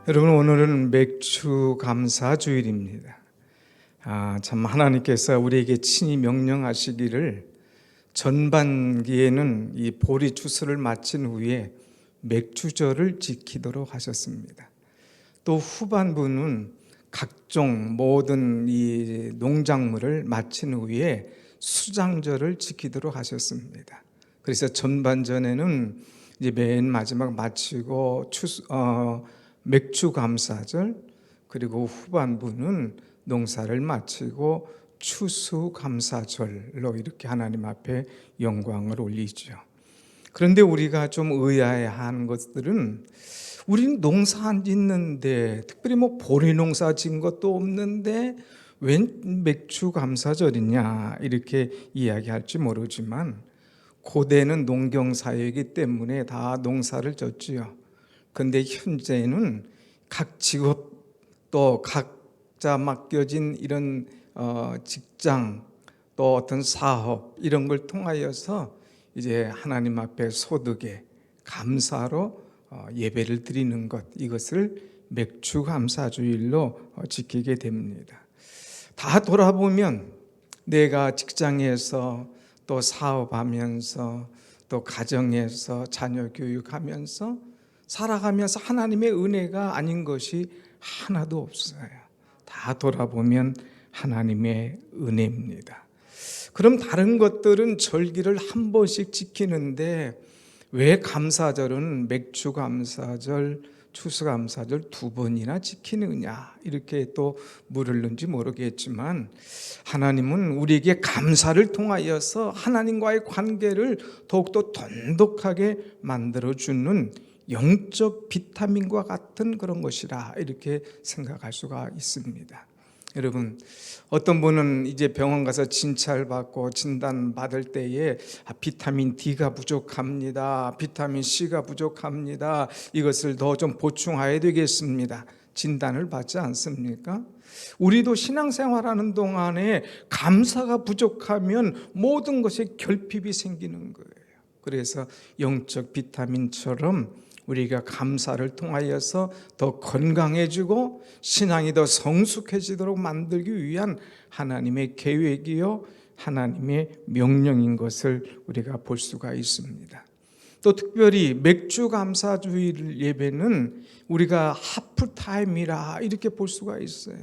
여러분, 오늘은 맥주 감사 주일입니다. 참 하나님께서 우리에게 친히 명령하시기를 전반기에는 이 보리 추수를 마친 후에 맥주절을 지키도록 하셨습니다. 또 후반부는 각종 모든 이 농작물을 마친 후에 수장절을 지키도록 하셨습니다. 그래서 전반전에는 이제 맨 마지막 마치고 맥주 감사절, 그리고 후반부는 농사를 마치고 추수 감사절로 이렇게 하나님 앞에 영광을 올리죠. 그런데 우리가 좀 의아해하는 것들은, 우리는 농사 안 짓는데, 특별히 보리 농사 짓는 것도 없는데 웬 맥주 감사절이냐 이렇게 이야기할지 모르지만, 고대는 농경사회이기 때문에 다 농사를 졌지요. 그런데 현재는 각 직업 또 각자 맡겨진 이런 직장 또 어떤 사업 이런 걸 통하여서 이제 하나님 앞에 소득에 감사로 예배를 드리는 것, 이것을 맥주 감사주일로 지키게 됩니다. 다 돌아보면 내가 직장에서 또 사업하면서 또 가정에서 자녀 교육하면서 살아가면서 하나님의 은혜가 아닌 것이 하나도 없어요. 다 돌아보면 하나님의 은혜입니다. 그럼 다른 것들은 절기를 한 번씩 지키는데 왜 감사절은 맥주 감사절, 추수 감사절 두 번이나 지키느냐 이렇게 또 물을는지 모르겠지만, 하나님은 우리에게 감사를 통하여서 하나님과의 관계를 더욱더 돈독하게 만들어주는 영적 비타민과 같은 그런 것이라 이렇게 생각할 수가 있습니다. 여러분, 어떤 분은 이제 병원 가서 진찰 받고 진단 받을 때에 비타민 D가 부족합니다, 비타민 C가 부족합니다, 이것을 더 좀 보충해야 되겠습니다, 진단을 받지 않습니까? 우리도 신앙생활하는 동안에 감사가 부족하면 모든 것에 결핍이 생기는 거예요. 그래서 영적 비타민처럼 우리가 감사를 통하여서 더 건강해지고 신앙이 더 성숙해지도록 만들기 위한 하나님의 계획이요 하나님의 명령인 것을 우리가 볼 수가 있습니다. 또 특별히 맥주 감사주일 예배는 우리가 하프타임이라 이렇게 볼 수가 있어요.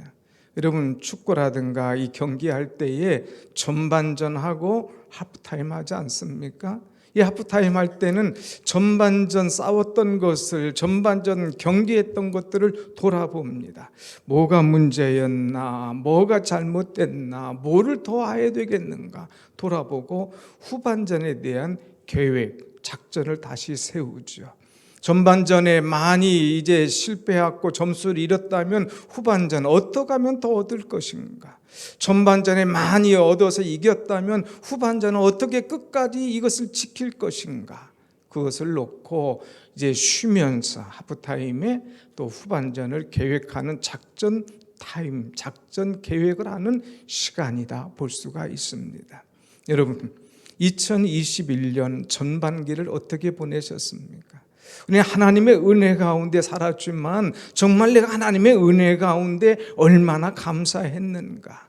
여러분, 축구라든가 이 경기할 때에 전반전하고 하프타임 하지 않습니까? 이 하프타임 할 때는 전반전 싸웠던 것을, 전반전 경기했던 것들을 돌아봅니다. 뭐가 문제였나, 뭐가 잘못됐나, 뭐를 더 해야 되겠는가 돌아보고 후반전에 대한 계획, 작전을 다시 세우죠. 전반전에 많이 이제 실패하고 점수를 잃었다면 후반전 어떻게 하면 더 얻을 것인가? 전반전에 많이 얻어서 이겼다면 후반전은 어떻게 끝까지 이것을 지킬 것인가? 그것을 놓고 이제 쉬면서 하프타임에 또 후반전을 계획하는 작전 타임, 작전 계획을 하는 시간이다 볼 수가 있습니다. 여러분, 2021년 전반기를 어떻게 보내셨습니까? 우리 하나님의 은혜 가운데 살았지만 정말 내가 하나님의 은혜 가운데 얼마나 감사했는가?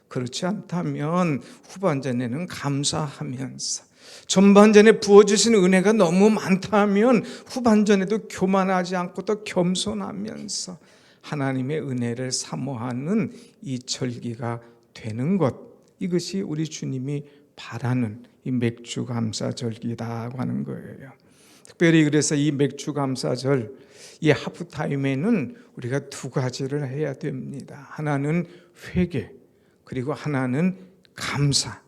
그렇지 않다면 후반전에는 감사하면서, 전반전에 부어주신 은혜가 너무 많다면 후반전에도 교만하지 않고 또 겸손하면서 하나님의 은혜를 사모하는 이 절기가 되는 것, 이것이 우리 주님이 바라는 이 맥주 감사절기라고 하는 거예요. 특별히 그래서 이 맥주 감사절, 이 하프타임에는 우리가 두 가지를 해야 됩니다. 하나는 회개, 그리고 하나는 감사.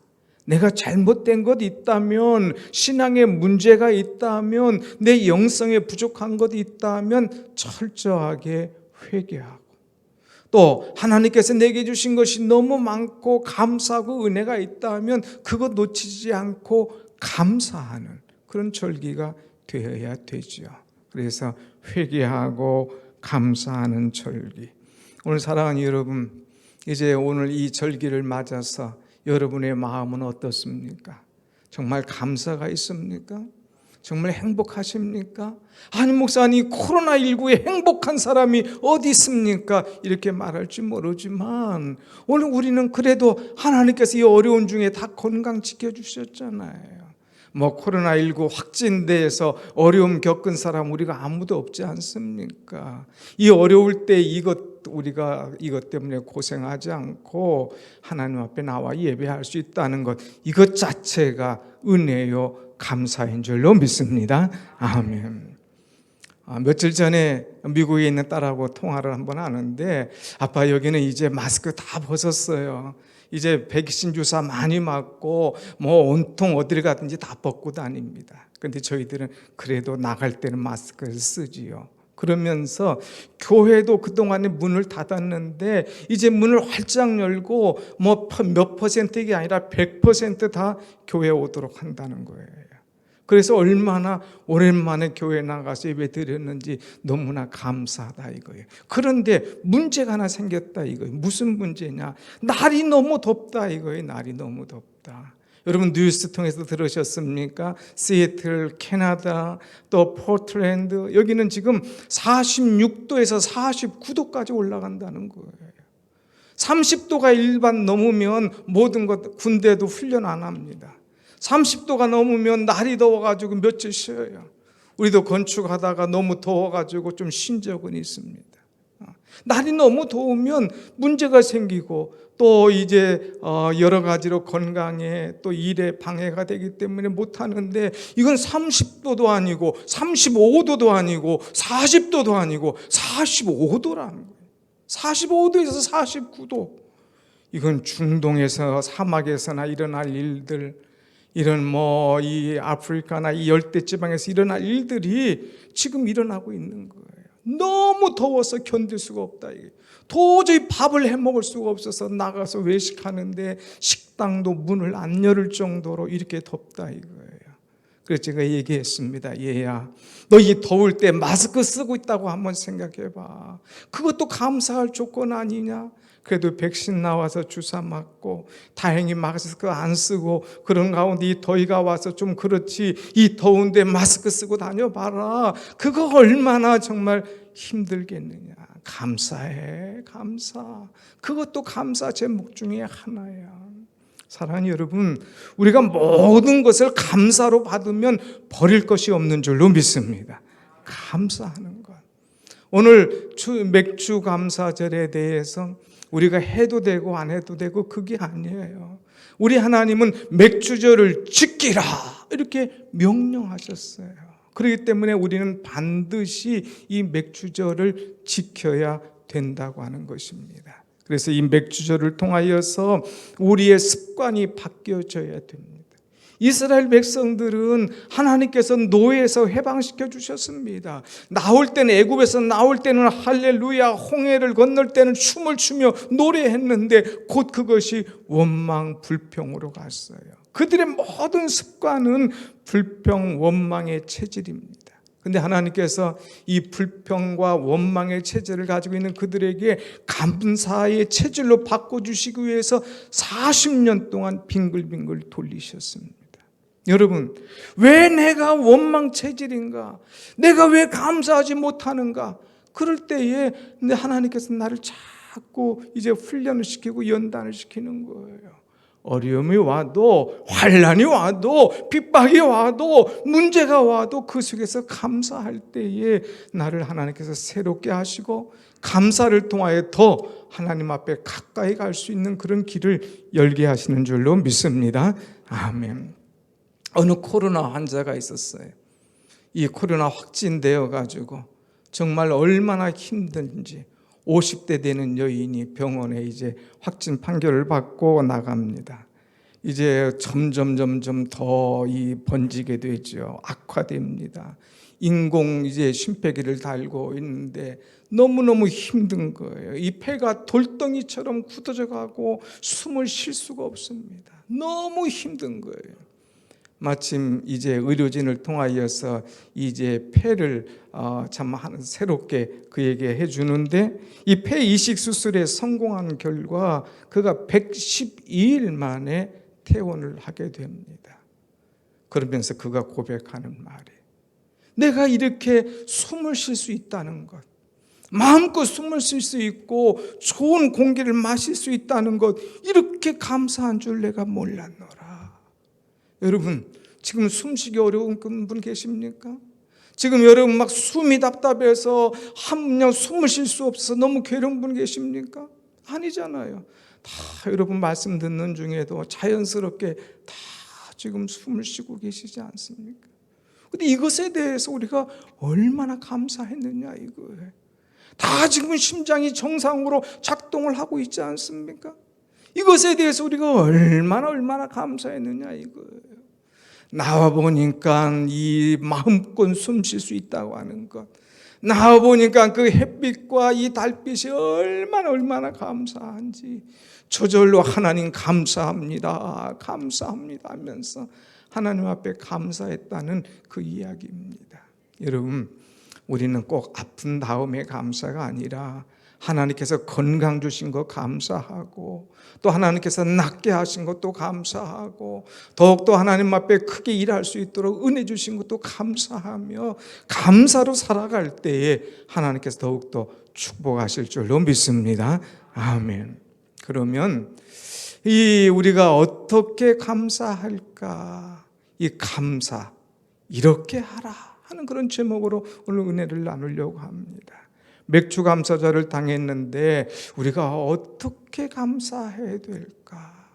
내가 잘못된 것 있다면, 신앙에 문제가 있다면, 내 영성에 부족한 것 있다면 철저하게 회개하고, 또 하나님께서 내게 주신 것이 너무 많고 감사하고 은혜가 있다면 그것 놓치지 않고 감사하는 그런 절기가 되어야 되죠. 그래서 회개하고 감사하는 절기. 오늘 사랑하는 여러분, 이제 오늘 이 절기를 맞아서 여러분의 마음은 어떻습니까? 정말 감사가 있습니까? 정말 행복하십니까? 아니 목사님, 코로나19에 행복한 사람이 어디 있습니까? 이렇게 말할지 모르지만 오늘 우리는 그래도 하나님께서 이 어려운 중에 다 건강 지켜주셨잖아요. 뭐 코로나19 확진돼서 어려움 겪은 사람 우리가 아무도 없지 않습니까? 이 어려울 때 우리가 이것 때문에 고생하지 않고 하나님 앞에 나와 예배할 수 있다는 것, 이것 자체가 은혜요 감사인 줄로 믿습니다. 아멘. 며칠 전에 미국에 있는 딸하고 통화를 한번 하는데, 아빠 여기는 이제 마스크 다 벗었어요. 이제 백신 주사 많이 맞고 뭐 온통 어딜 가든지 다 벗고 다닙니다. 그런데 저희들은 그래도 나갈 때는 마스크를 쓰지요. 그러면서 교회도 그동안에 문을 닫았는데 이제 문을 활짝 열고 뭐 몇 퍼센트가 아니라 100% 교회에 오도록 한다는 거예요. 그래서 얼마나 오랜만에 교회 나가서 예배 드렸는지 너무나 감사하다 이거예요. 그런데 문제가 하나 생겼다 이거예요. 무슨 문제냐? 날이 너무 덥다 이거예요. 날이 너무 덥다. 여러분 뉴스 통해서 들으셨습니까? 시애틀, 캐나다, 또 포틀랜드, 여기는 지금 46도에서 49도까지 올라간다는 거예요. 30도가 일반 넘으면 모든 것, 군대도 훈련 안 합니다. 30도가 넘으면 날이 더워가지고 며칠 쉬어요. 우리도 건축하다가 너무 더워가지고 좀 쉰 적은 있습니다. 날이 너무 더우면 문제가 생기고 또 이제 여러 가지로 건강에 또 일에 방해가 되기 때문에 못하는데, 이건 30도도 아니고 35도도 아니고 40도도 아니고 45도라는 거예요. 45도에서 49도. 이건 중동에서 사막에서나 일어날 일들, 이런 뭐 이 아프리카나 이 열대 지방에서 일어날 일들이 지금 일어나고 있는 거예요. 너무 더워서 견딜 수가 없다. 도저히 밥을 해 먹을 수가 없어서 나가서 외식하는데 식당도 문을 안 열을 정도로 이렇게 덥다 이거예요. 그래서 제가 얘기했습니다. 얘야, 너 이 더울 때 마스크 쓰고 있다고 한번 생각해 봐. 그것도 감사할 조건 아니냐? 그래도 백신 나와서 주사 맞고 다행히 마스크 안 쓰고 그런 가운데 이 더위가 와서 좀 그렇지, 이 더운데 마스크 쓰고 다녀봐라. 그거 얼마나 정말 힘들겠느냐. 감사해, 감사. 그것도 감사 제목 중에 하나야. 사랑하는 여러분, 우리가 모든 것을 감사로 받으면 버릴 것이 없는 줄로 믿습니다. 감사하는 것. 오늘 맥주 감사절에 대해서 우리가 해도 되고 안 해도 되고 그게 아니에요. 우리 하나님은 맥주절을 지키라 이렇게 명령하셨어요. 그렇기 때문에 우리는 반드시 이 맥주절을 지켜야 된다고 하는 것입니다. 그래서 이 맥주절을 통하여서 우리의 습관이 바뀌어져야 됩니다. 이스라엘 백성들은 하나님께서 노예에서 해방시켜 주셨습니다. 나올 때는, 애굽에서 나올 때는 할렐루야, 홍해를 건널 때는 춤을 추며 노래했는데 곧 그것이 원망, 불평으로 갔어요. 그들의 모든 습관은 불평, 원망의 체질입니다. 그런데 하나님께서 이 불평과 원망의 체질을 가지고 있는 그들에게 감사의 체질로 바꿔주시기 위해서 40년 동안 빙글빙글 돌리셨습니다. 여러분, 왜 내가 원망 체질인가? 내가 왜 감사하지 못하는가? 그럴 때에 하나님께서 나를 자꾸 이제 훈련을 시키고 연단을 시키는 거예요. 어려움이 와도, 환난이 와도, 핍박이 와도, 문제가 와도 그 속에서 감사할 때에 나를 하나님께서 새롭게 하시고 감사를 통하여 더 하나님 앞에 가까이 갈 수 있는 그런 길을 열게 하시는 줄로 믿습니다. 아멘. 어느 코로나 환자가 있었어요. 이 코로나 확진되어 가지고 정말 얼마나 힘든지 50대 되는 여인이 병원에 이제 확진 판결을 받고 나갑니다. 이제 점점 더 번지게 되죠. 악화됩니다. 인공 이제 심폐기를 달고 있는데 너무너무 힘든 거예요. 이 폐가 돌덩이처럼 굳어져 가고 숨을 쉴 수가 없습니다. 너무 힘든 거예요. 마침 이제 의료진을 통하여서 이제 폐를 새롭게 그에게 해주는데, 이 폐 이식 수술에 성공한 결과 그가 112일 만에 퇴원을 하게 됩니다. 그러면서 그가 고백하는 말이, 내가 이렇게 숨을 쉴 수 있다는 것, 마음껏 숨을 쉴 수 있고 좋은 공기를 마실 수 있다는 것, 이렇게 감사한 줄 내가 몰랐노라. 여러분, 지금 숨쉬기 어려운 분 계십니까? 지금 여러분 막 숨이 답답해서 한명 숨을 쉴 수 없어서 너무 괴로운 분 계십니까? 아니잖아요. 다 여러분 말씀 듣는 중에도 자연스럽게 다 지금 숨을 쉬고 계시지 않습니까? 근데 이것에 대해서 우리가 얼마나 감사했느냐 이거예요. 다 지금 심장이 정상으로 작동을 하고 있지 않습니까? 이것에 대해서 우리가 얼마나 감사했느냐 이거예요. 나와 보니까 이 마음껏 숨 쉴 수 있다고 하는 것, 나와 보니까 그 햇빛과 이 달빛이 얼마나 감사한지 저절로 하나님 감사합니다 하면서 하나님 앞에 감사했다는 그 이야기입니다. 여러분, 우리는 꼭 아픈 다음에 감사가 아니라 하나님께서 건강 주신 것 감사하고, 또 하나님께서 낫게 하신 것도 감사하고, 더욱더 하나님 앞에 크게 일할 수 있도록 은혜 주신 것도 감사하며 감사로 살아갈 때에 하나님께서 더욱더 축복하실 줄로 믿습니다. 아멘. 그러면 우리가 어떻게 감사할까? 이 감사, 이렇게 하라 하는 그런 제목으로 오늘 은혜를 나누려고 합니다. 맥주 감사절을 당했는데 우리가 어떻게 감사해야 될까?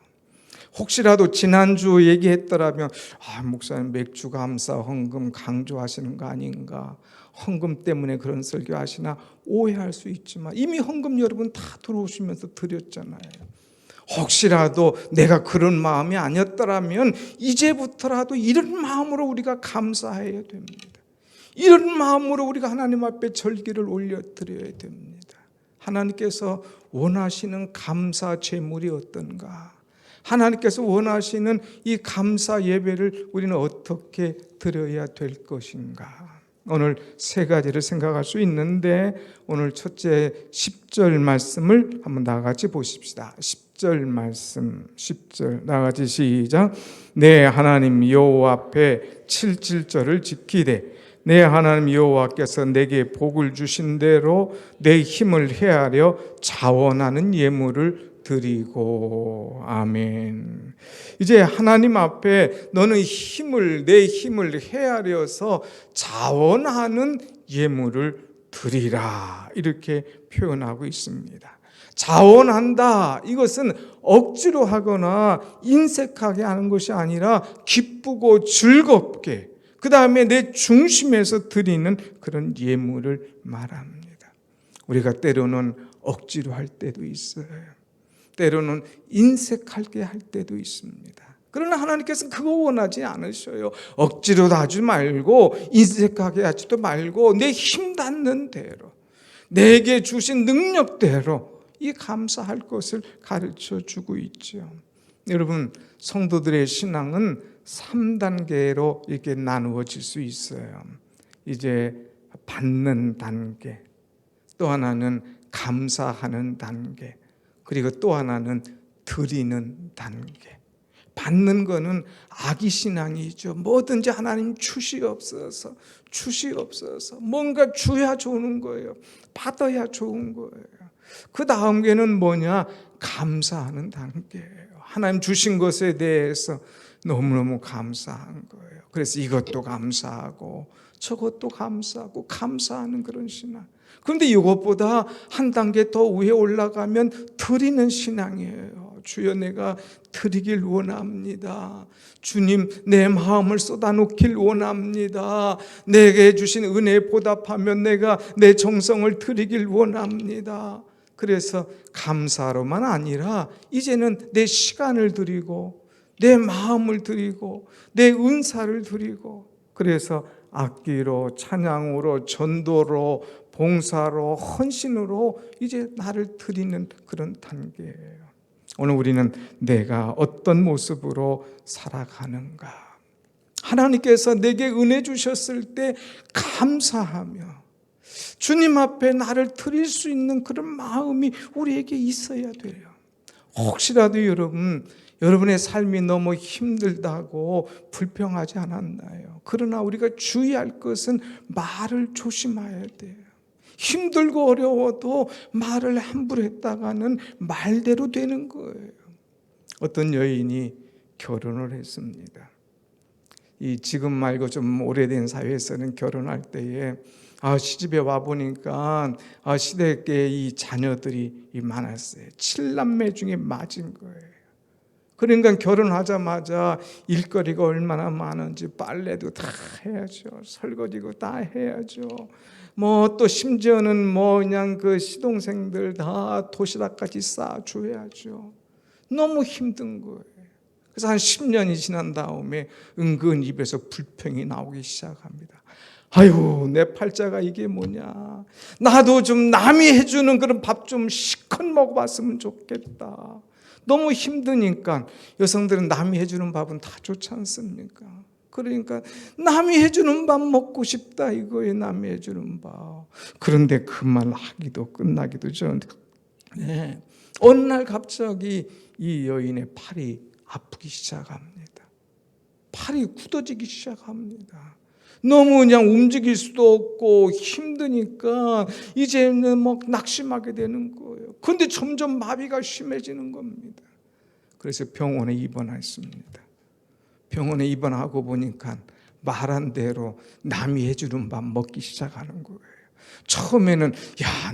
혹시라도 지난주 얘기했더라면 목사님 맥주 감사 헌금 강조하시는 거 아닌가, 헌금 때문에 그런 설교하시나 오해할 수 있지만 이미 헌금 여러분 다 들어오시면서 드렸잖아요. 혹시라도 내가 그런 마음이 아니었더라면 이제부터라도 이런 마음으로 우리가 감사해야 됩니다. 이런 마음으로 우리가 하나님 앞에 절기를 올려드려야 됩니다. 하나님께서 원하시는 감사 제물이 어떤가? 하나님께서 원하시는 이 감사 예배를 우리는 어떻게 드려야 될 것인가? 오늘 세 가지를 생각할 수 있는데, 오늘 첫째 10절 말씀을 한번 다 같이 보십시다. 10절 말씀, 10절 다 같이 시작. 내 하나님 여호와 앞에 7절을 지키되 내 하나님 여호와께서 내게 복을 주신 대로 내 힘을 헤아려 자원하는 예물을 드리고. 아멘. 이제 하나님 앞에 너는 내 힘을 헤아려서 자원하는 예물을 드리라, 이렇게 표현하고 있습니다. 자원한다, 이것은 억지로 하거나 인색하게 하는 것이 아니라 기쁘고 즐겁게, 그 다음에 내 중심에서 드리는 그런 예물을 말합니다. 우리가 때로는 억지로 할 때도 있어요. 때로는 인색하게 할 때도 있습니다. 그러나 하나님께서는 그거 원하지 않으셔요. 억지로 하지 말고 인색하게 하지도 말고 내 힘 닿는 대로, 내게 주신 능력대로 이 감사할 것을 가르쳐 주고 있죠. 여러분, 성도들의 신앙은 3단계로 이렇게 나누어질 수 있어요. 이제 받는 단계, 또 하나는 감사하는 단계, 그리고 또 하나는 드리는 단계. 받는 거는 아기신앙이죠. 뭐든지 하나님 주시옵소서, 뭔가 줘야 좋은 거예요. 받아야 좋은 거예요. 그 다음에는 뭐냐? 감사하는 단계예요. 하나님 주신 것에 대해서 너무너무 감사한 거예요. 그래서 이것도 감사하고 저것도 감사하고 감사하는 그런 신앙. 그런데 이것보다 한 단계 더 위에 올라가면 드리는 신앙이에요. 주여, 내가 드리길 원합니다. 주님, 내 마음을 쏟아놓길 원합니다. 내게 주신 은혜에 보답하며 내가 내 정성을 드리길 원합니다. 그래서 감사로만 아니라 이제는 내 시간을 드리고 내 마음을 드리고 내 은사를 드리고, 그래서 악기로, 찬양으로, 전도로, 봉사로, 헌신으로 이제 나를 드리는 그런 단계예요. 오늘 우리는 내가 어떤 모습으로 살아가는가, 하나님께서 내게 은혜 주셨을 때 감사하며 주님 앞에 나를 드릴 수 있는 그런 마음이 우리에게 있어야 돼요. 혹시라도 여러분 여러분의 삶이 너무 힘들다고 불평하지 않았나요? 그러나 우리가 주의할 것은 말을 조심해야 돼요. 힘들고 어려워도 말을 함부로 했다가는 말대로 되는 거예요. 어떤 여인이 결혼을 했습니다. 지금 말고 좀 오래된 사회에서는 결혼할 때에 시집에 와 보니까 시댁에 이 자녀들이 많았어요. 7남매 중에 맞은 거예요. 그러니까 결혼하자마자 일거리가 얼마나 많은지 빨래도 다 해야죠. 설거지도 다 해야죠. 또 심지어는 그냥 그 시동생들 다 도시락까지 싸줘야죠. 너무 힘든 거예요. 그래서 한 10년이 지난 다음에 은근 입에서 불평이 나오기 시작합니다. 아유, 내 팔자가 이게 뭐냐. 나도 좀 남이 해주는 그런 밥 좀 실컷 먹어봤으면 좋겠다. 너무 힘드니까 여성들은 남이 해주는 밥은 다 좋지 않습니까? 그러니까 남이 해주는 밥 먹고 싶다 이거예요. 남이 해주는 밥. 그런데 그 말 하기도 끝나기도 전에 어느 날 갑자기 이 여인의 팔이 아프기 시작합니다. 팔이 굳어지기 시작합니다. 너무 그냥 움직일 수도 없고 힘드니까 이제는 낙심하게 되는 거예요. 그런데 점점 마비가 심해지는 겁니다. 그래서 병원에 입원했습니다. 병원에 입원하고 보니까 말한 대로 남이 해주는 밥 먹기 시작하는 거예요. 처음에는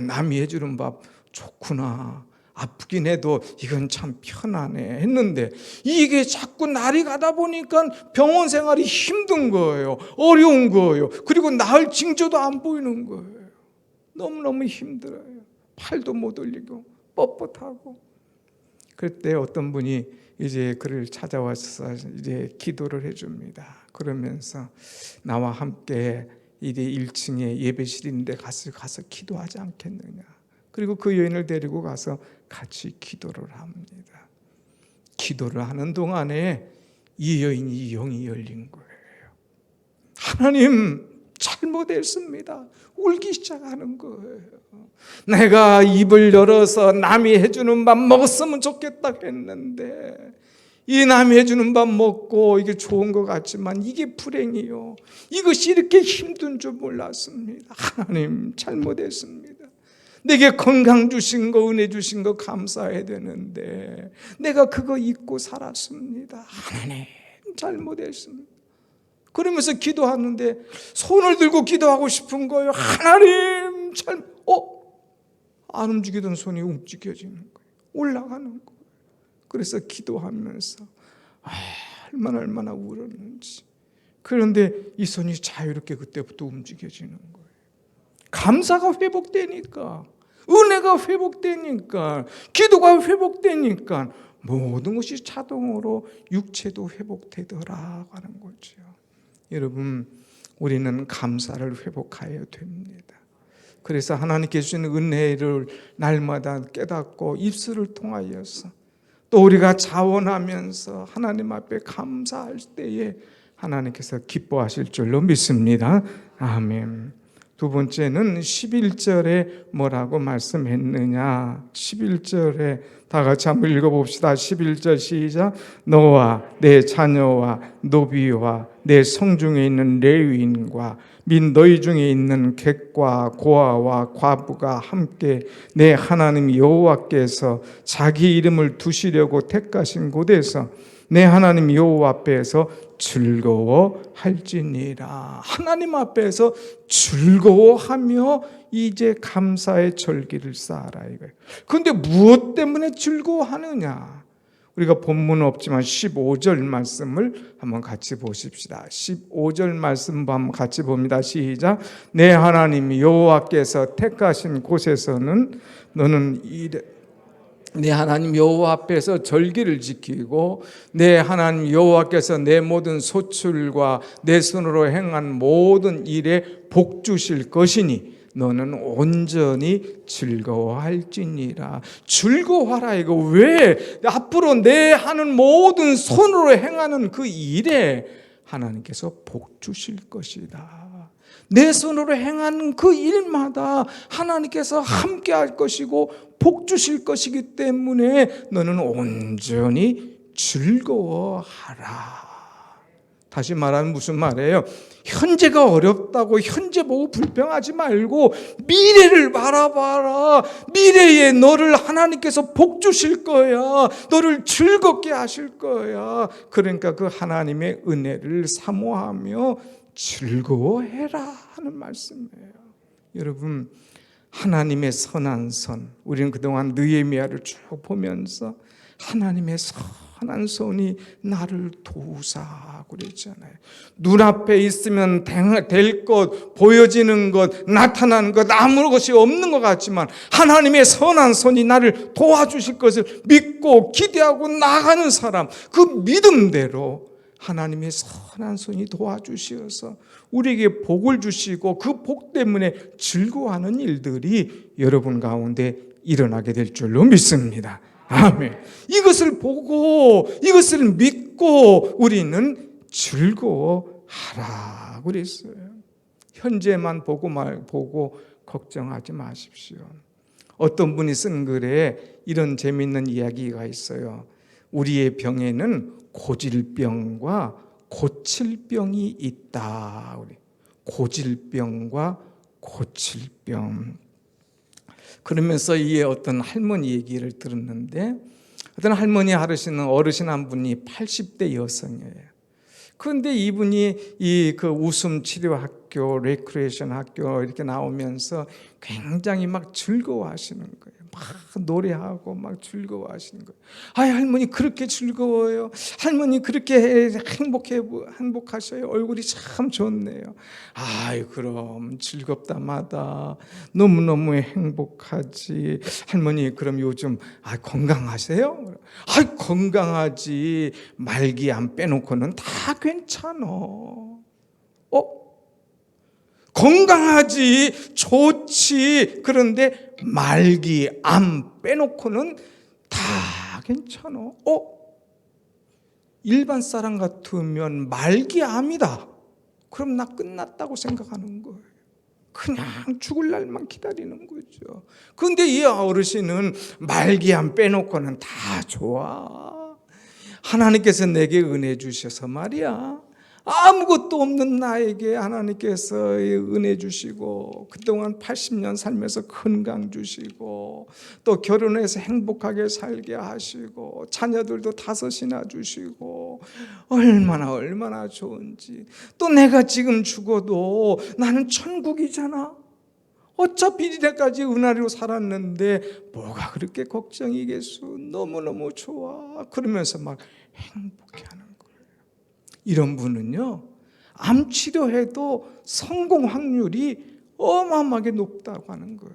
남이 해주는 밥 좋구나. 아프긴 해도 이건 참 편하네 했는데 이게 자꾸 날이 가다 보니까 병원 생활이 힘든 거예요. 어려운 거예요. 그리고 나을 징조도 안 보이는 거예요. 너무너무 힘들어요. 팔도 못 올리고 뻣뻣하고. 그때 어떤 분이 이제 그를 찾아와서 이제 기도를 해줍니다. 그러면서 나와 함께 이제 1층에 예배실인데 가서 기도하지 않겠느냐. 그리고 그 여인을 데리고 가서 같이 기도를 합니다. 기도를 하는 동안에 이 여인이 영이 열린 거예요. 하나님, 잘못했습니다. 울기 시작하는 거예요. 내가 입을 열어서 남이 해주는 밥 먹었으면 좋겠다 했는데 이 남이 해주는 밥 먹고 이게 좋은 것 같지만 이게 불행이요. 이것이 이렇게 힘든 줄 몰랐습니다. 하나님, 잘못했습니다. 내게 건강 주신 거, 은혜 주신 거 감사해야 되는데 내가 그거 잊고 살았습니다. 하나님, 잘못했습니다. 그러면서 기도하는데 손을 들고 기도하고 싶은 거예요. 하나님, 안 움직이던 손이 움직여지는 거예요. 올라가는 거예요. 그래서 기도하면서 얼마나 울었는지. 그런데 이 손이 자유롭게 그때부터 움직여지는 거예요. 감사가 회복되니까, 은혜가 회복되니까, 기도가 회복되니까 모든 것이 자동으로 육체도 회복되더라 하는 거죠. 여러분, 우리는 감사를 회복해야 됩니다. 그래서 하나님께 주시는 은혜를 날마다 깨닫고 입술을 통하여서 또 우리가 자원하면서 하나님 앞에 감사할 때에 하나님께서 기뻐하실 줄로 믿습니다. 아멘. 두 번째는 11절에 뭐라고 말씀했느냐. 11절에 다 같이 한번 읽어봅시다. 11절 시작. 너와 내 자녀와 노비와 내 성중에 있는 레위인과 및 너희 중에 있는 객과 고아와 과부가 함께 내 하나님 여호와께서 자기 이름을 두시려고 택하신 곳에서 내 하나님 여호와 앞에서 즐거워할지니라. 하나님 앞에서 즐거워하며 이제 감사의 절기를 쌓아라 이거예요. 그런데 무엇 때문에 즐거워하느냐? 우리가 본문은 없지만 15절 말씀을 한번 같이 보십시다. 15절 말씀 한번 같이 봅니다. 시작. 내 하나님 여호와께서 택하신 곳에서는 너는 내 하나님 여호와 앞에서 절기를 지키고 내 하나님 여호와께서 내 모든 소출과 내 손으로 행한 모든 일에 복 주실 것이니 너는 온전히 즐거워할지니라. 즐거워하라 이거. 왜? 앞으로 내 하는 모든 손으로 행하는 그 일에 하나님께서 복 주실 것이다. 내 손으로 행하는 그 일마다 하나님께서 함께 할 것이고 복 주실 것이기 때문에 너는 온전히 즐거워하라. 다시 말하면 무슨 말이에요? 현재가 어렵다고 현재 보고 불평하지 말고 미래를 바라봐라. 미래에 너를 하나님께서 복 주실 거야. 너를 즐겁게 하실 거야. 그러니까 그 하나님의 은혜를 사모하며 즐거워해라 하는 말씀이에요. 여러분, 하나님의 선한 선, 우리는 그동안 느헤미야를 쭉 보면서 하나님의 선한 손이 나를 도우사 그랬잖아요. 눈앞에 있으면 될 것, 보여지는 것, 나타나는 것, 아무 것이 없는 것 같지만 하나님의 선한 손이 나를 도와주실 것을 믿고 기대하고 나가는 사람, 그 믿음대로 하나님의 선한 손이 도와주시어서 우리에게 복을 주시고 그 복 때문에 즐거워하는 일들이 여러분 가운데 일어나게 될 줄로 믿습니다. 아멘. 이것을 보고 이것을 믿고 우리는 즐거워하라 그랬어요. 현재만 보고 걱정하지 마십시오. 어떤 분이 쓴 글에 이런 재미있는 이야기가 있어요. 우리의 병에는 고질병과 고칠병이 있다. 고질병과 고칠병. 그러면서 이 어떤 할머니 얘기를 들었는데, 어떤 할머니 하시는 어르신 한 분이 80대 여성이에요. 그런데 이분이 그 웃음 치료 학교, 레크레이션 학교 이렇게 나오면서 굉장히 막 즐거워하시는 거예요. 막 노래하고 막 즐거워하시는 거예요. 아이, 할머니 그렇게 즐거워요. 할머니 그렇게 행복하셔요. 얼굴이 참 좋네요. 아이, 그럼 즐겁다마다 너무너무 행복하지. 할머니 그럼 요즘 건강하세요? 아이, 건강하지. 말기 안 빼놓고는 다 괜찮아. 건강하지, 좋지. 그런데 말기, 암 빼놓고는 다 괜찮아. 일반 사람 같으면 말기 암이다. 그럼 나 끝났다고 생각하는 거예요. 그냥 죽을 날만 기다리는 거죠. 그런데 이 어르신은 말기 암 빼놓고는 다 좋아. 하나님께서 내게 은혜 주셔서 말이야. 아무것도 없는 나에게 하나님께서 은혜 주시고 그동안 80년 살면서 건강 주시고 또 결혼해서 행복하게 살게 하시고 자녀들도 5이나 주시고 얼마나 좋은지. 또 내가 지금 죽어도 나는 천국이잖아. 어차피 이때까지 은하리로 살았는데 뭐가 그렇게 걱정이겠소. 너무너무 좋아. 그러면서 막 행복해하는 거예요. 이런 분은요, 암 치료해도 성공 확률이 어마어마하게 높다고 하는 거예요.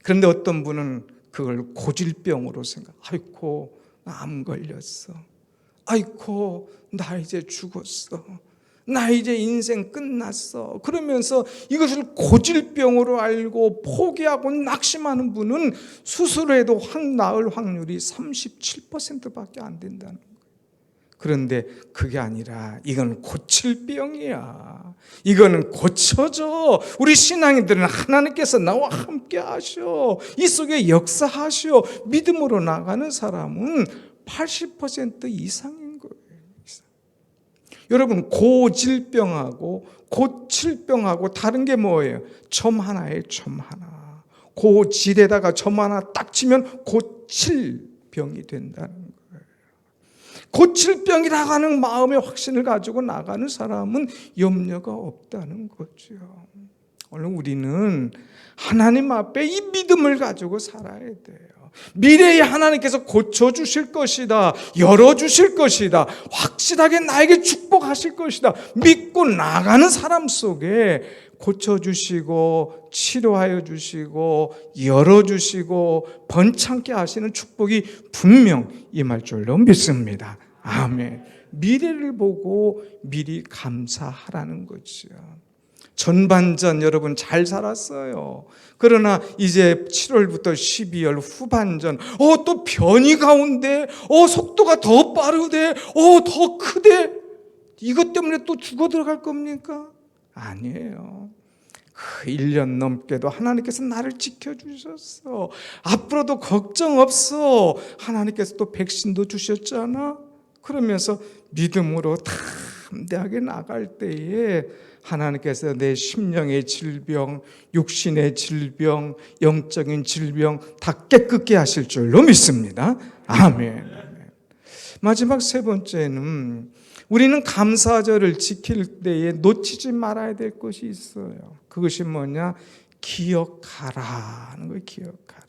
그런데 어떤 분은 그걸 고질병으로 아이고, 나 암 걸렸어. 아이고, 나 이제 죽었어. 나 이제 인생 끝났어. 그러면서 이것을 고질병으로 알고 포기하고 낙심하는 분은 수술해도 나을 확률이 37%밖에 안 된다는 거예요. 그런데 그게 아니라 이건 고칠 병이야. 이거는 고쳐져. 우리 신앙인들은 하나님께서 나와 함께 하셔. 이 속에 역사하셔. 믿음으로 나가는 사람은 80% 이상인 거예요. 여러분, 고질병하고 고칠병하고 다른 게 뭐예요? 점 하나에 점 하나. 고질에다가 점 하나 딱 치면 고칠병이 된다는 거예요. 고칠병이라고 하는 마음의 확신을 가지고 나가는 사람은 염려가 없다는 거죠. 오늘 우리는 하나님 앞에 이 믿음을 가지고 살아야 돼요. 미래에 하나님께서 고쳐주실 것이다, 열어주실 것이다, 확실하게 나에게 축복하실 것이다 믿고 나가는 사람 속에 고쳐주시고 치료하여 주시고 열어주시고 번창케 하시는 축복이 분명 임할 줄로 믿습니다. 아멘. 미래를 보고 미리 감사하라는 거죠. 전반전 여러분 잘 살았어요. 그러나 이제 7월부터 12월 후반전 또 변이 가운데 속도가 더 빠르대, 더 크대. 이것 때문에 또 죽어 들어갈 겁니까? 아니에요. 그 1년 넘게도 하나님께서 나를 지켜주셨어. 앞으로도 걱정 없어. 하나님께서 또 백신도 주셨잖아. 그러면서 믿음으로 담대하게 나갈 때에 하나님께서 내 심령의 질병, 육신의 질병, 영적인 질병 다 깨끗게 하실 줄로 믿습니다. 아멘. 마지막 세 번째는 우리는 감사절을 지킬 때에 놓치지 말아야 될 것이 있어요. 그것이 뭐냐? 기억하라는 거예요. 기억하라.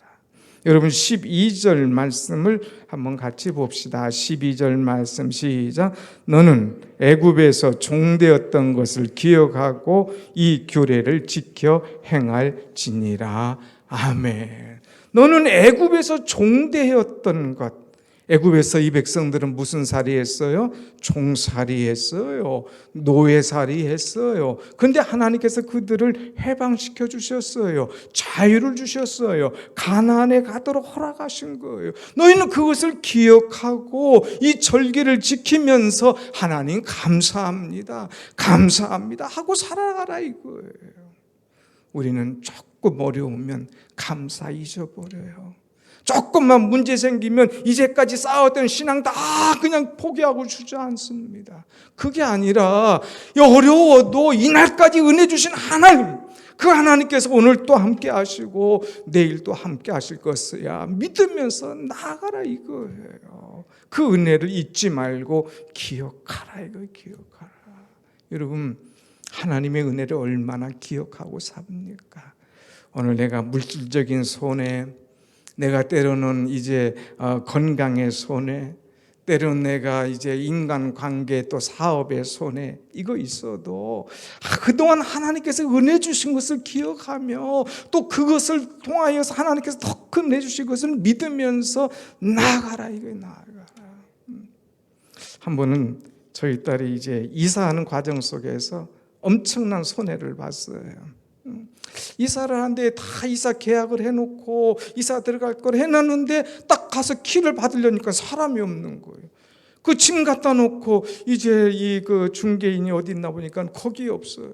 여러분 12절 말씀을 한번 같이 봅시다. 12절 말씀 시작. 너는 애굽에서 종되었던 것을 기억하고 이 규례를 지켜 행할지니라. 아멘. 너는 애굽에서 종되었던 것. 애굽에서 이 백성들은 무슨 살이 했어요? 종살이 했어요. 노예살이 했어요. 그런데 하나님께서 그들을 해방시켜 주셨어요. 자유를 주셨어요. 가나안에 가도록 허락하신 거예요. 너희는 그것을 기억하고 이 절기를 지키면서 하나님 감사합니다. 감사합니다 하고 살아가라 이거예요. 우리는 조금 어려우면 감사 잊어버려요. 조금만 문제 생기면 이제까지 쌓았던 신앙 다 그냥 포기하고 주저앉습니다. 그게 아니라 어려워도 이날까지 은혜 주신 하나님, 그 하나님께서 오늘 또 함께 하시고 내일 또 함께 하실 것이야 믿으면서 나아가라 이거예요. 그 은혜를 잊지 말고 기억하라 이거예요. 기억하라. 여러분 하나님의 은혜를 얼마나 기억하고 삽니까? 오늘 내가 물질적인 손해, 내가 때로는 이제 건강의 손해, 때로는 내가 이제 인간관계 또 사업의 손해, 이거 있어도 그동안 하나님께서 은혜 주신 것을 기억하며 또 그것을 통하여서 하나님께서 더 큰 은혜 주신 것을 믿으면서 나아가라 이거예요. 나아가라. 한 번은 저희 딸이 이제 이사하는 과정 속에서 엄청난 손해를 봤어요. 이사를 하는데 다 이사 계약을 해놓고 이사 들어갈 걸 해놨는데 딱 가서 키를 받으려니까 사람이 없는 거예요. 그 짐 갖다 놓고 이제 이 그 중개인이 어디 있나 보니까 거기 없어요.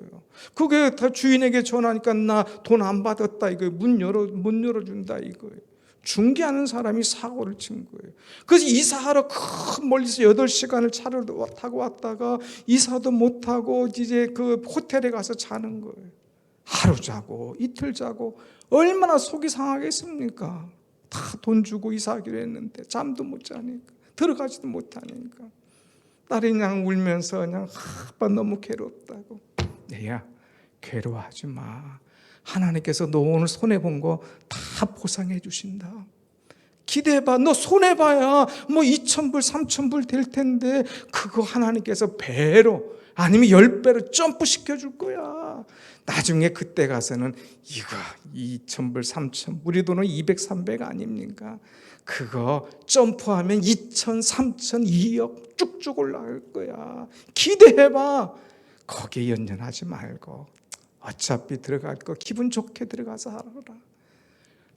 그게 다 주인에게 전화하니까 나 돈 안 받았다 이거 못 열어준다 이거예요. 중개하는 사람이 사고를 친 거예요. 그래서 이사하러 큰 멀리서 8시간을 차를 타고 왔다가 이사도 못하고 이제 그 호텔에 가서 자는 거예요. 하루 자고 이틀 자고 얼마나 속이 상하겠습니까? 다 돈 주고 이사하기로 했는데 잠도 못 자니까 들어가지도 못하니까 딸이 그냥 울면서 그냥 아빠 너무 괴롭다고. 내야 괴로워하지 마. 하나님께서 너 오늘 손해본 거 다 보상해 주신다. 기대해봐. 너 손해봐야 뭐 2,000불 3,000불 될 텐데 그거 하나님께서 배로 아니면 10배로 점프 시켜줄 거야. 나중에 그때 가서는 이거 2,000불 3,000불 우리 돈은 200, 300 아닙니까? 그거 점프하면 2,000, 3,000, 2억 쭉쭉 올라갈 거야. 기대해봐. 거기에 연연하지 말고 어차피 들어갈 거 기분 좋게 들어가서 하라.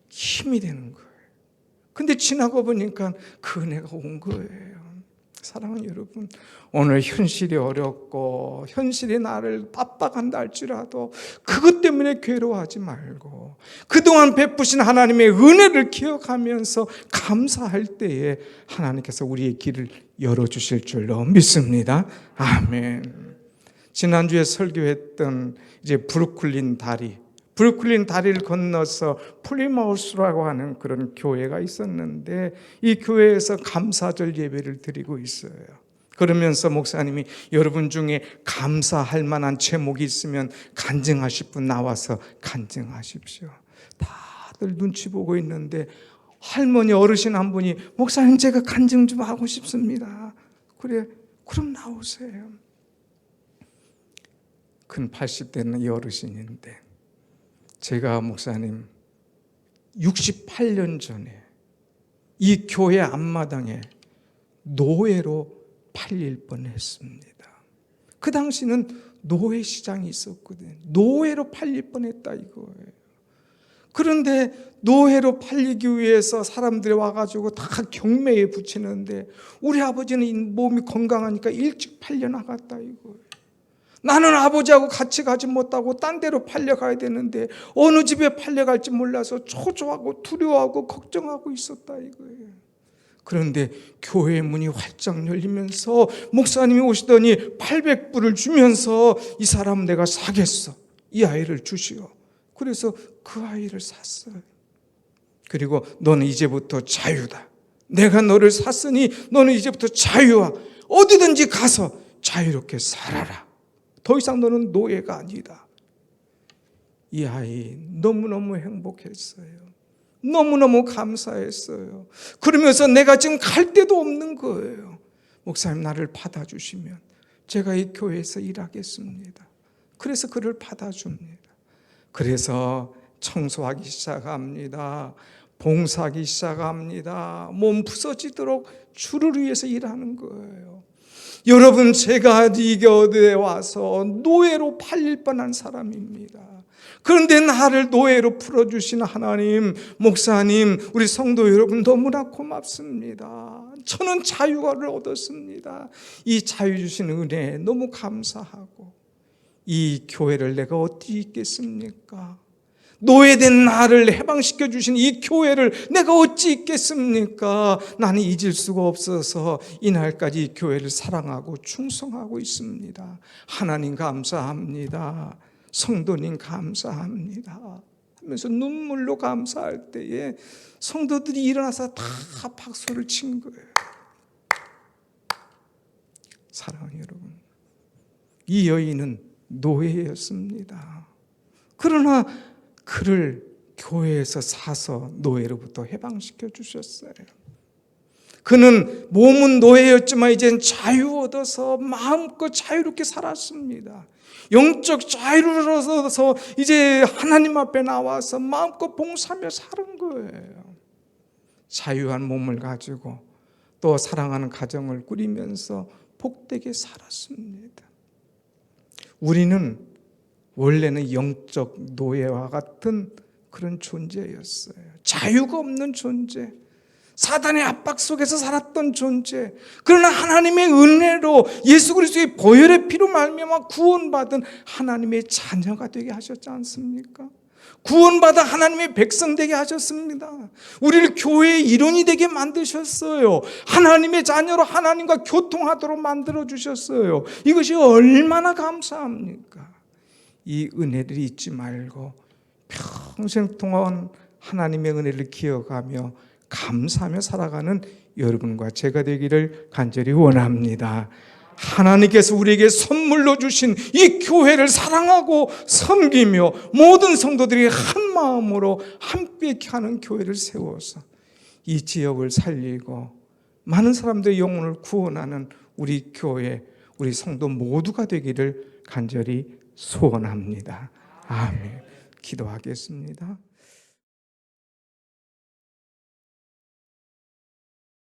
힘이 되는 거예요. 근데 지나고 보니까 그 은혜가 온 거예요. 사랑하는 여러분, 오늘 현실이 어렵고 현실이 나를 빡빡한다 할지라도 그것 때문에 괴로워하지 말고 그동안 베푸신 하나님의 은혜를 기억하면서 감사할 때에 하나님께서 우리의 길을 열어주실 줄로 믿습니다. 아멘. 지난주에 설교했던 이제 브루클린 다리를 건너서 플리마우스라고 하는 그런 교회가 있었는데 이 교회에서 감사절 예배를 드리고 있어요. 그러면서 목사님이 여러분 중에 감사할 만한 제목이 있으면 간증하실 분 나와서 간증하십시오. 다들 눈치 보고 있는데 할머니 어르신 한 분이 목사님 제가 간증 좀 하고 싶습니다. 그래, 그럼 나오세요. 큰 80대는 이 어르신인데 제가 목사님 68년 전에 이 교회 앞마당에 노예로 팔릴 뻔했습니다. 그 당시는 노예 시장이 있었거든요. 노예로 팔릴 뻔했다 이거예요. 그런데 노예로 팔리기 위해서 사람들이 와가지고 다 경매에 붙이는데 우리 아버지는 몸이 건강하니까 일찍 팔려나갔다 이거예요. 나는 아버지하고 같이 가지 못하고 딴 데로 팔려가야 되는데 어느 집에 팔려갈지 몰라서 초조하고 두려워하고 걱정하고 있었다 이거예요. 그런데 교회 문이 활짝 열리면서 목사님이 오시더니 800불을 주면서 이 사람 내가 사겠어. 이 아이를 주시오. 그래서 그 아이를 샀어요. 그리고 너는 이제부터 자유다. 내가 너를 샀으니 너는 이제부터 자유야. 어디든지 가서 자유롭게 살아라. 더 이상 너는 노예가 아니다. 이 아이 너무너무 행복했어요. 너무너무 감사했어요. 그러면서 내가 지금 갈 데도 없는 거예요. 목사님 나를 받아주시면 제가 이 교회에서 일하겠습니다. 그래서 그를 받아줍니다. 그래서 청소하기 시작합니다. 봉사하기 시작합니다. 몸 부서지도록 주를 위해서 일하는 거예요. 여러분, 제가 이 교회에 와서 노예로 팔릴 뻔한 사람입니다. 그런데 나를 노예로 풀어주신 하나님, 목사님, 우리 성도 여러분 너무나 고맙습니다. 저는 자유를 얻었습니다. 이 자유 주신 은혜에 너무 감사하고, 이 교회를 내가 어디 있겠습니까? 노예된 나를 해방시켜 주신 이 교회를 내가 어찌 있겠습니까? 나는 잊을 수가 없어서 이날까지 이 교회를 사랑하고 충성하고 있습니다. 하나님 감사합니다. 성도님 감사합니다 하면서 눈물로 감사할 때에 성도들이 일어나서 다 박수를 친 거예요. 사랑하는 여러분, 이 여인은 노예였습니다. 그러나 그를 교회에서 사서 노예로부터 해방시켜 주셨어요. 그는 몸은 노예였지만 이젠 자유 얻어서 마음껏 자유롭게 살았습니다. 영적 자유를 얻어서 이제 하나님 앞에 나와서 마음껏 봉사하며 사는 거예요. 자유한 몸을 가지고 또 사랑하는 가정을 꾸리면서 복되게 살았습니다. 우리는 원래는 영적 노예와 같은 그런 존재였어요. 자유가 없는 존재, 사단의 압박 속에서 살았던 존재. 그러나 하나님의 은혜로 예수 그리스도의 보혈의 피로 말미암아 구원받은 하나님의 자녀가 되게 하셨지 않습니까? 구원받아 하나님의 백성 되게 하셨습니다. 우리를 교회의 일원이 되게 만드셨어요. 하나님의 자녀로 하나님과 교통하도록 만들어주셨어요. 이것이 얼마나 감사합니까? 이 은혜를 잊지 말고 평생 동안 하나님의 은혜를 기억하며 감사하며 살아가는 여러분과 제가 되기를 간절히 원합니다. 하나님께서 우리에게 선물로 주신 이 교회를 사랑하고 섬기며 모든 성도들이 한 마음으로 함께 하는 교회를 세워서 이 지역을 살리고 많은 사람들의 영혼을 구원하는 우리 교회, 우리 성도 모두가 되기를 간절히 소원합니다. 아멘. 기도하겠습니다.